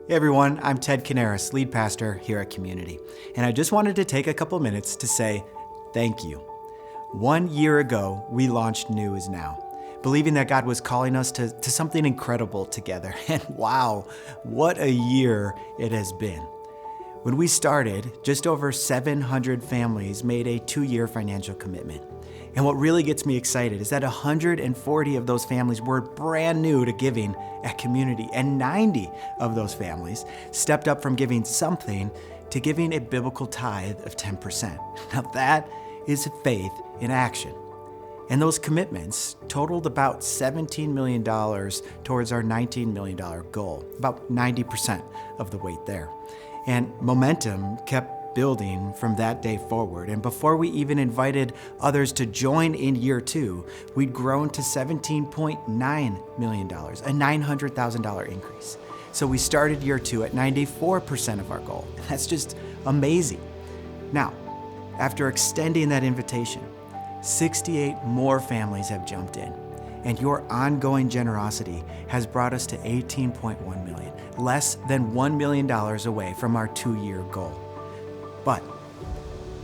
Hey everyone, I'm Ted Canaris, lead pastor here at Community, and I just wanted to take a couple minutes to say thank you. 1 year ago, we launched New is Now, believing that God was calling us to something incredible together, and wow, what a year it has been. When we started, just over 700 families made a 2-year financial commitment. And what really gets me excited is that 140 of those families were brand new to giving at Community, and 90 of those families stepped up from giving something to giving a biblical tithe of 10%. Now that is faith in action. And those commitments totaled about $17 million towards our $19 million goal, about 90% of the weight there. And momentum kept building from that day forward. And before we even invited others to join in year 2, we'd grown to $17.9 million, a $900,000 increase. So we started year 2 at 94% of our goal. And that's just amazing. Now, after extending that invitation, 68 more families have jumped in. And your ongoing generosity has brought us to $18.1 million, less than $1 million away from our 2-year goal. But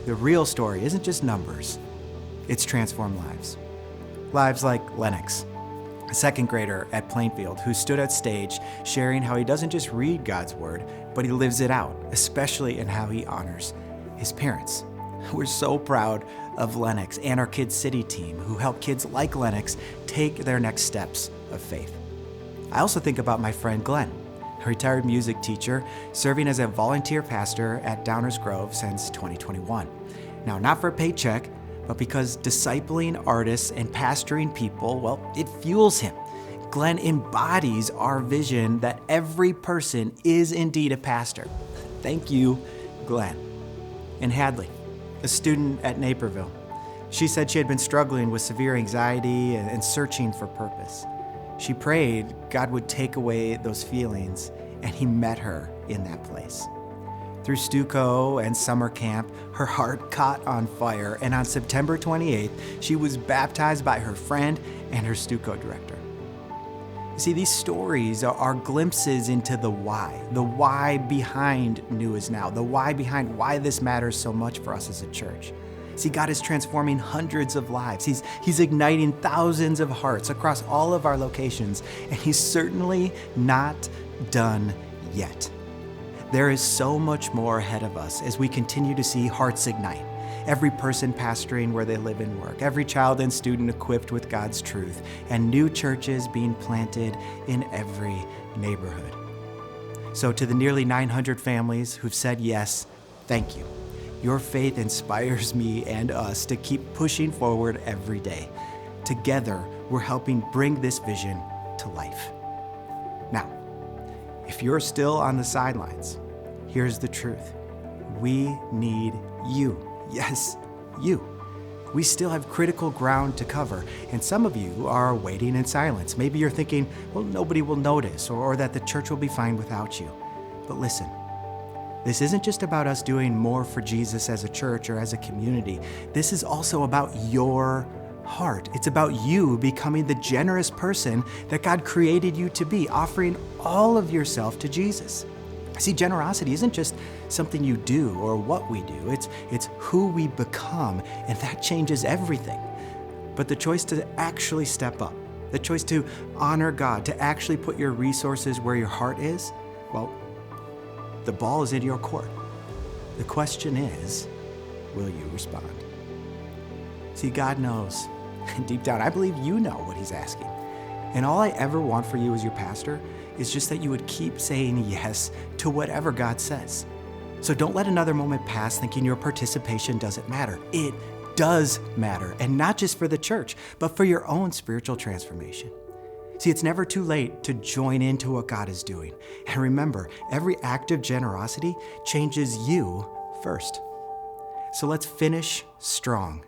the real story isn't just numbers, it's transformed lives. Lives like Lennox, a 2nd grader at Plainfield who stood at stage sharing how he doesn't just read God's word, but he lives it out, especially in how he honors his parents. We're so proud of Lennox and our Kids City team who help kids like Lennox take their next steps of faith. I also think about my friend Glenn, a retired music teacher serving as a volunteer pastor at Downers Grove since 2021. Now, not for a paycheck, but because discipling artists and pastoring people, well, it fuels him. Glenn embodies our vision that every person is indeed a pastor. Thank you, Glenn. And Hadley, a student at Naperville. She said she had been struggling with severe anxiety and searching for purpose. She prayed God would take away those feelings, and he met her in that place. Through Stuco and summer camp, her heart caught on fire, and on September 28th, she was baptized by her friend and her Stuco director. You see, these stories are glimpses into the why behind New is Now, the why behind why this matters so much for us as a church. See, God is transforming hundreds of lives. He's igniting thousands of hearts across all of our locations, and he's certainly not done yet. There is so much more ahead of us as we continue to see hearts ignite. Every person pastoring where they live and work, every child and student equipped with God's truth, and new churches being planted in every neighborhood. So to the nearly 900 families who've said yes, thank you. Your faith inspires me and us to keep pushing forward every day. Together, we're helping bring this vision to life. Now, if you're still on the sidelines, here's the truth. We need you. Yes, you. We still have critical ground to cover, and some of you are waiting in silence. Maybe you're thinking, well, nobody will notice, or that the church will be fine without you. But listen, this isn't just about us doing more for Jesus as a church or as a community. This is also about your heart. It's about you becoming the generous person that God created you to be, offering all of yourself to Jesus. See, generosity isn't just something you do or what we do. It's who we become, and that changes everything. But the choice to actually step up, the choice to honor God, to actually put your resources where your heart is, well, the ball is in your court. The question is, will you respond? See, God knows. And deep down, I believe you know what he's asking. And all I ever want for you as your pastor is just that you would keep saying yes to whatever God says. So don't let another moment pass thinking your participation doesn't matter. It does matter, and not just for the church, but for your own spiritual transformation. See, it's never too late to join into what God is doing. And remember, every act of generosity changes you first. So let's finish strong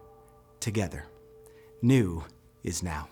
together. New is now.